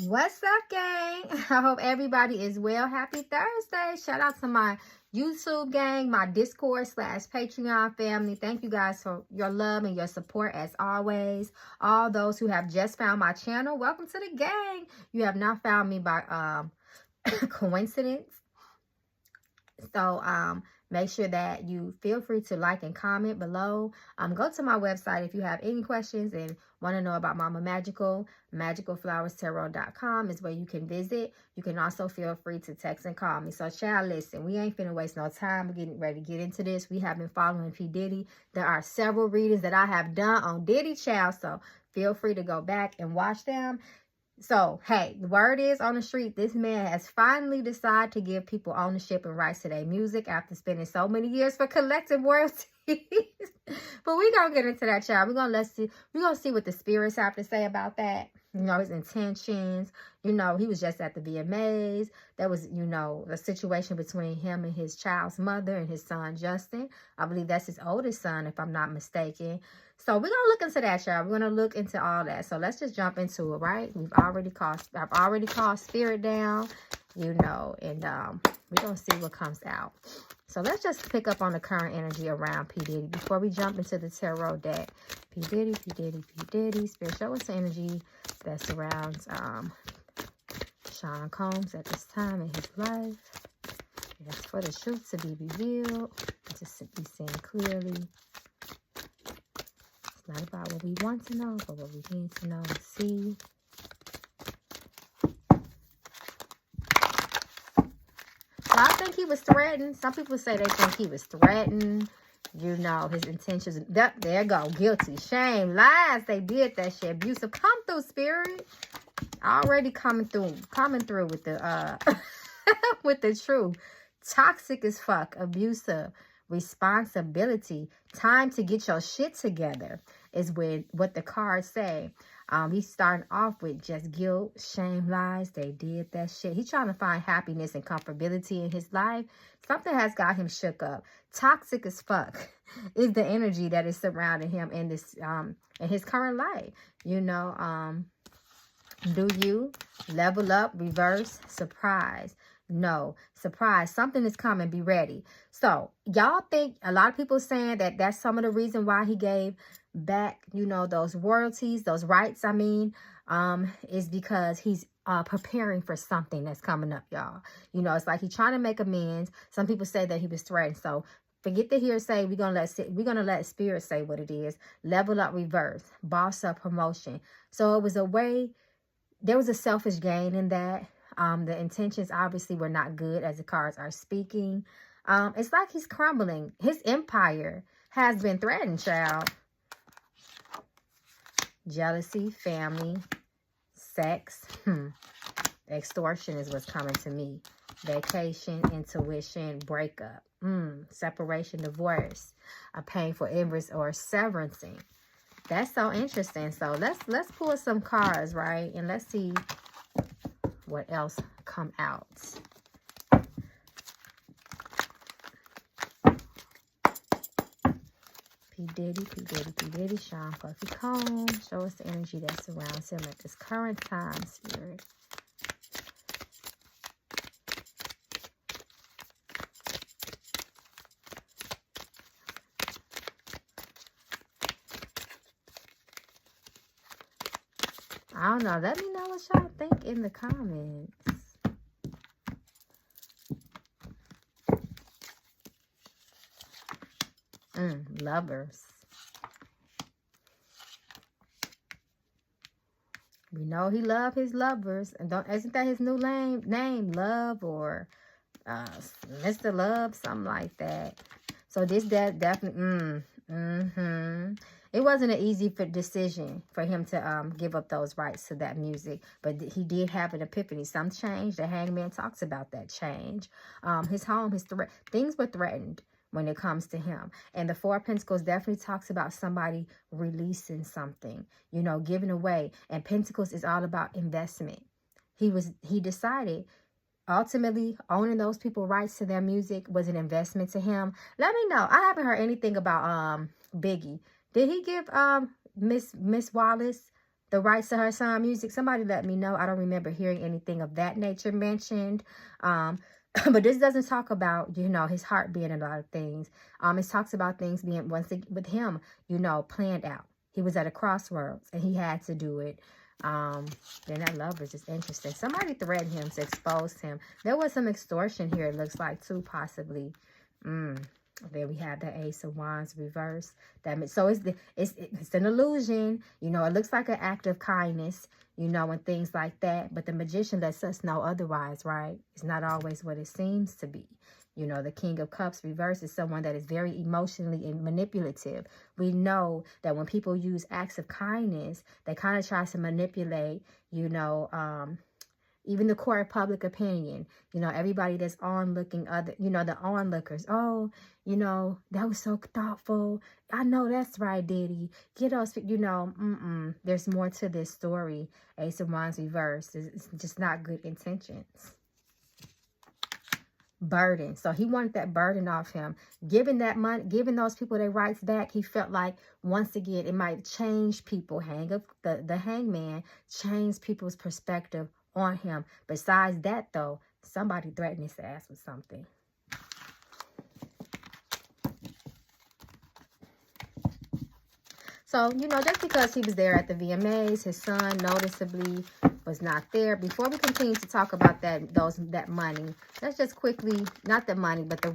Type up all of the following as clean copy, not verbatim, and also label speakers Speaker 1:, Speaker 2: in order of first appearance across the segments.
Speaker 1: What's up, gang? I hope everybody is well. Happy Thursday. Shout out to my YouTube gang, my Discord / Patreon family. Thank you guys for your love and your support as always. All those who have just found my channel, welcome to the gang. You have not found me by coincidence. So make sure that you feel free to like and comment below. Go to my website if you have any questions and want to know about Mama Magical. magicalflowerstarot.com is where you can visit. You can also feel free to text and call me. So child, listen, we ain't finna waste no time. We're getting ready to get into this. We have been following P. Diddy. There are several readings that I have done on Diddy, child. So feel free to go back and watch them. So, hey, the word is on the street, this man has finally decided to give people ownership and rights to their music after spending so many years for collective royalties. But we're going to get into that, child. We're going to see what the spirits have to say about that. You know, his intentions. You know, he was just at the VMAs. There was, you know, a situation between him and his child's mother and his son, Justin. I believe that's his oldest son, if I'm not mistaken. So we're going to look into that, y'all. We're going to look into all that. So let's just jump into it, right? I've already called spirit down, you know, and we're going to see what comes out. So let's just pick up on the current energy around P. Diddy before we jump into the tarot deck. P. Diddy, P. Diddy, P. Diddy. Spirit, show us the energy that surrounds Sean Combs at this time in his life. It's for the truth to be revealed, to be seen clearly. Not about what we want to know, but what we need to know and see. So I think he was threatened. Some people say they think he was threatened. You know, his intentions. There you go. Guilty. Shame. Lies. They did that shit. Abusive. Come through, spirit. Already coming through with the with the truth. Toxic as fuck. Abusive. Responsibility. Time to get your shit together is what the cards say. He's starting off with just guilt, shame, lies. They did that shit. He's trying to find happiness and comfortability in his life. Something has got him shook up. Toxic as fuck is the energy that is surrounding him in this in his current life. You know, do you level up, reverse, surprise? No, surprise, something is coming, be ready. So y'all think, a lot of people saying that that's some of the reason why he gave back, you know, those royalties, those rights, I mean, is because he's preparing for something that's coming up, y'all. You know, it's like he's trying to make amends. Some people say that he was threatened. So forget the hearsay. We're gonna let spirit say what it is. Level up, reverse, boss up, promotion. So it was a way, there was a selfish gain in that. The intentions obviously were not good, as the cards are speaking. It's like he's crumbling. His empire has been threatened, child. Jealousy, family, sex, extortion is what's coming to me. Vacation, intuition, breakup, separation, divorce, a painful embrace or severancing. That's so interesting. So let's pull some cards, right? And let's see what else come out. P. Diddy, P. Diddy, P. Diddy, Sean Puffy Combs. Show us the energy that surrounds him at this current time, spirit. I don't know. Let me know what y'all think in the comments. Lovers. We know he loved his lovers. And isn't that his new name? Love or Mr. Love? Something like that. So this definitely... It wasn't an easy decision for him to give up those rights to that music, but he did have an epiphany. Some change. The Hangman talks about that change. His home, things were threatened when it comes to him. And the Four of Pentacles definitely talks about somebody releasing something, you know, giving away. And Pentacles is all about investment. He decided ultimately owning those people rights to their music was an investment to him. Let me know. I haven't heard anything about Biggie. Did he give Miss Wallace the rights to her son music. Somebody let me know. I don't remember hearing anything of that nature mentioned. But this doesn't talk about, you know, his heart being a lot of things. It talks about things being, with him, you know, planned out. He was at a crossroads and he had to do it. Then that love is just interesting. Somebody threatened him to expose him. There was some extortion here, it looks like, too, possibly. Then we have the Ace of Wands reverse. So it's an illusion. You know, it looks like an act of kindness, you know, and things like that. But the Magician lets us know otherwise, right? It's not always what it seems to be. You know, the King of Cups reverse is someone that is very emotionally and manipulative. We know that when people use acts of kindness, they kind of try to manipulate, you know, even the court of public opinion, you know, everybody that's onlooking other, you know, the onlookers. Oh, you know, that was so thoughtful. I know that's right, Diddy. Get us, you know, there's more to this story. Ace of Wands reverse. It's just not good intentions. Burden. So he wanted that burden off him. Giving that money, giving those people their rights back, he felt like, once again, it might change people. The hangman changed people's perspective on him. Besides that, though, somebody threatened his ass with something. So, you know, just because he was there at the VMAs, his son noticeably was not there. Before we continue to talk about that money, let's just quickly, not the money, but the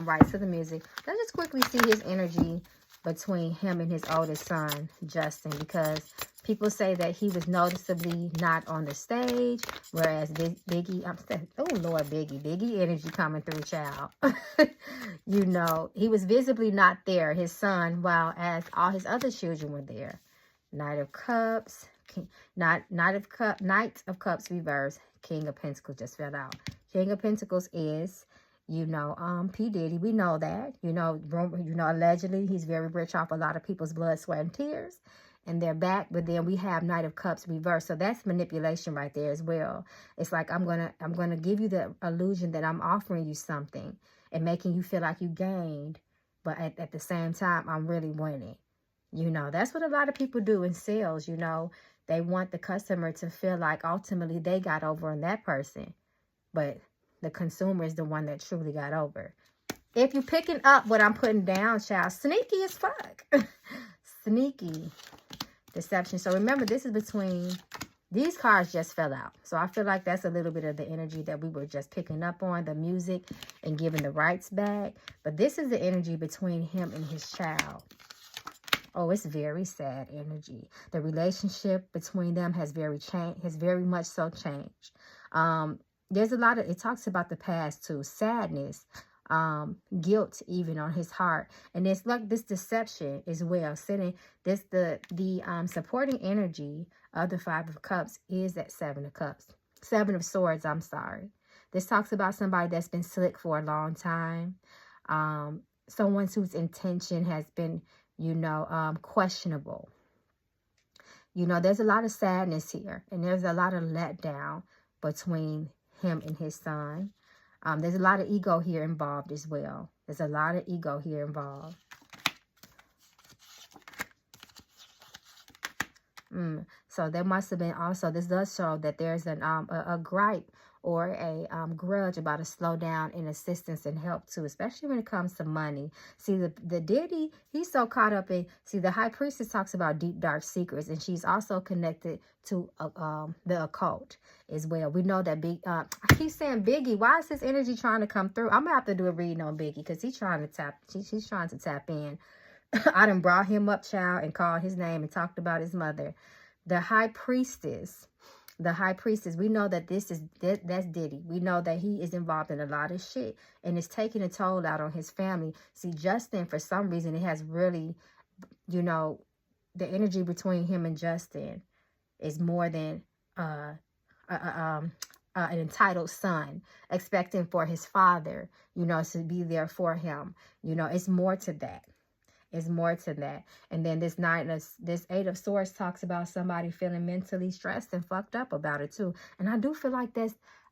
Speaker 1: rights to the music. Let's just quickly see his energy between him and his oldest son, Justin, because people say that he was noticeably not on the stage, whereas Biggie, oh Lord, Biggie energy coming through, child. You know, he was visibly not there, his son, while as all his other children were there. Knight of Cups, Knight of Cups reverse, King of Pentacles just fell out. King of Pentacles is, you know, P. Diddy. We know that. You know, allegedly he's very rich off a lot of people's blood, sweat, and tears. And they're back, but then we have Knight of Cups reversed. So that's manipulation right there as well. It's like, I'm gonna give you the illusion that I'm offering you something and making you feel like you gained, but at the same time, I'm really winning. You know, that's what a lot of people do in sales. You know, they want the customer to feel like ultimately they got over on that person, but the consumer is the one that truly got over. If you're picking up what I'm putting down, child, sneaky as fuck. Sneaky. Deception. So remember, this is between, these cards just fell out. So I feel like that's a little bit of the energy that we were just picking up on, the music and giving the rights back. But this is the energy between him and his child. Oh, it's very sad energy. The relationship between them has very much so changed. There's a lot of, it talks about the past too, sadness, guilt even on his heart, and it's like this deception as well. Sitting this, the supporting energy of the Five of Cups is that Seven of Swords. I'm sorry. This talks about somebody that's been slick for a long time, someone whose intention has been, you know, questionable. You know, there's a lot of sadness here, and there's a lot of letdown between him and his son. There's a lot of ego here involved as well. There's a lot of ego here involved. So there must have been also, this does show that there's a gripe or a grudge about a slowdown in assistance and help too, especially when it comes to money. See, the Diddy, he's so caught up in, see, the High Priestess talks about deep, dark secrets, and she's also connected to the occult as well. We know that I keep saying Biggie. Why is his energy trying to come through? I'm gonna have to do a reading on Biggie because he's trying to tap. She's trying to tap in. I done brought him up, child, and called his name and talked about his mother. The High Priestess. The High Priestess, we know that that's Diddy. We know that he is involved in a lot of shit and it's taking a toll out on his family. See, Justin, for some reason, it has really, you know, the energy between him and Justin is more than an entitled son expecting for his father, you know, to be there for him. You know, it's more to that. It's more to that. And then this Eight of Swords talks about somebody feeling mentally stressed and fucked up about it too. And I do feel like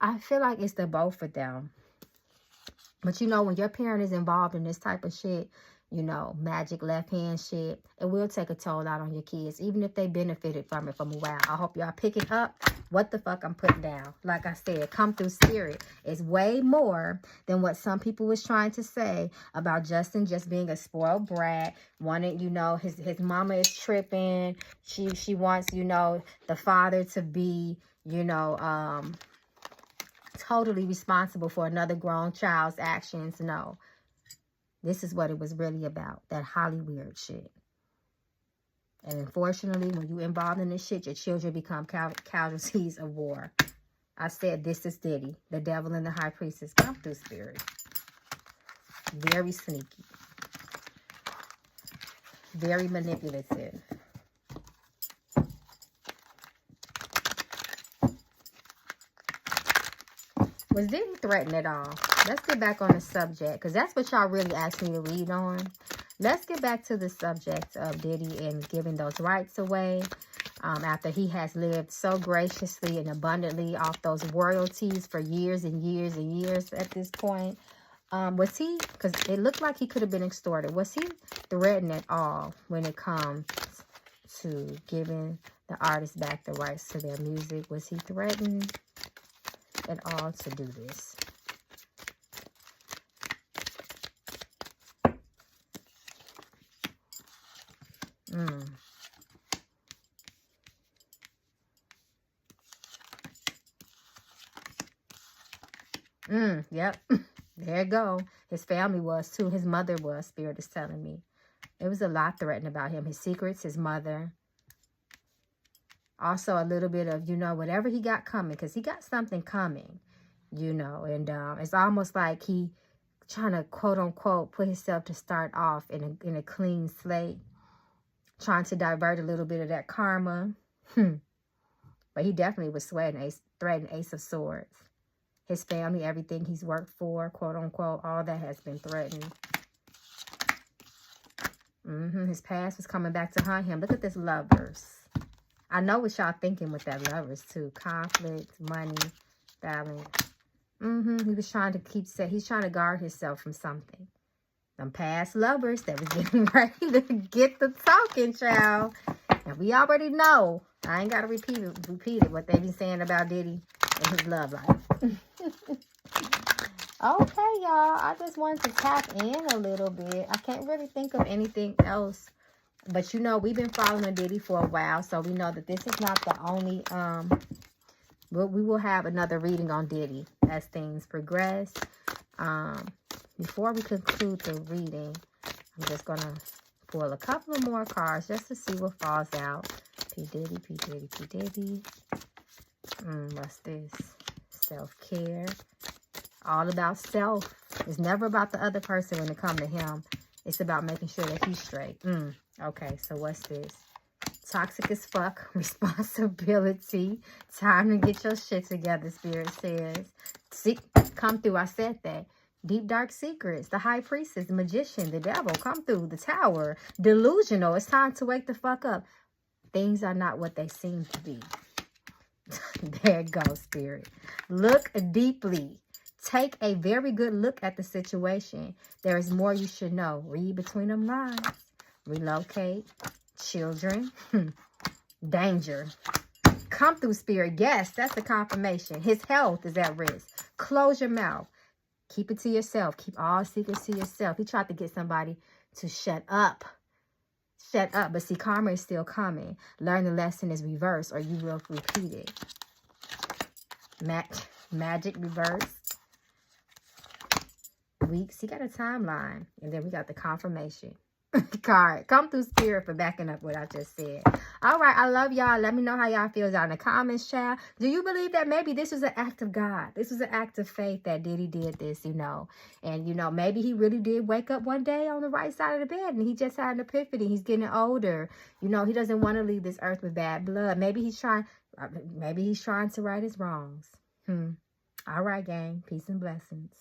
Speaker 1: I feel like it's the both of them. But you know, when your parent is involved in this type of shit, you know, magic left hand shit. It will take a toll out on your kids, even if they benefited from it from a while. I hope y'all picking up what the fuck I'm putting down. Like I said, come through spirit is way more than what some people was trying to say about Justin just being a spoiled brat, wanting, you know, his mama is tripping. She wants, you know, the father to be, you know, totally responsible for another grown child's actions. No. This is what it was really about. That Hollywood shit. And unfortunately, when you involved in this shit, your children become casualties of war. I said, this is Diddy, the devil and the high priestess. Come through, spirit. Very sneaky. Very manipulative. Was Diddy threatened at all? Let's get back on the subject, because that's what y'all really asked me to read on. Let's get back to the subject of Diddy and giving those rights away after he has lived so graciously and abundantly off those royalties for years and years and years at this point. Was he, because it looked like he could have been extorted, was he threatened at all when it comes to giving the artists back the rights to their music? Was he threatened at all to do this? Yep. There you go. His family was too. His mother was, spirit is telling me. It was a lot threatened about him. His secrets, his mother. Also a little bit of, you know, whatever he got coming, because he got something coming, you know. And it's almost like he trying to, quote unquote, put himself to start off in a clean slate. Trying to divert a little bit of that karma. But he definitely was threatening Ace of Swords. His family, everything he's worked for, quote unquote, all that has been threatened. His past was coming back to haunt him. Look at this Lovers. I know what y'all thinking with that Lovers too. Conflict, money, balance. He was trying to he's trying to guard himself from something. Them past lovers that was getting ready to get the talking, child. And we already know. I ain't got to repeat it, what they be saying about Diddy and his love life. Okay, y'all. I just wanted to tap in a little bit. I can't really think of anything else. But, you know, we've been following Diddy for a while. So, we know that this is not the only... we will have another reading on Diddy as things progress. Before we conclude the reading, I'm just going to pull a couple of more cards just to see what falls out. P. Diddy, P. Diddy, P. Diddy. What's this? Self-care. All about self. It's never about the other person when it comes to him. It's about making sure that he's straight. Okay, so what's this? Toxic as fuck. Responsibility. Time to get your shit together, Spirit says. See, come through. I said that. Deep dark secrets. The high priestess. The magician. The devil. Come through. The tower. Delusional. It's time to wake the fuck up. Things are not what they seem to be. There it goes, Spirit. Look deeply. Take a very good look at the situation. There is more you should know. Read between them lines. Relocate. Children. Danger. Come through, Spirit. Yes, that's the confirmation. His health is at risk. Close your mouth. Keep it to yourself. Keep all secrets to yourself. He tried to get somebody to shut up. Shut up. But see, karma is still coming. Learn the lesson is reversed or you will repeat it. Magic reverse. Weeks. He got a timeline. And then we got the confirmation card. Come through, Spirit, for backing up what I just said. All right. I love y'all. Let me know how y'all feel down in the comments, child. Do you believe that maybe this was an act of God? This was an act of faith that Diddy did this, you know. And, you know, maybe he really did wake up one day on the right side of the bed and he just had an epiphany. He's getting older. You know, he doesn't want to leave this earth with bad blood. Maybe he's trying to right his wrongs. All right, gang. Peace and blessings.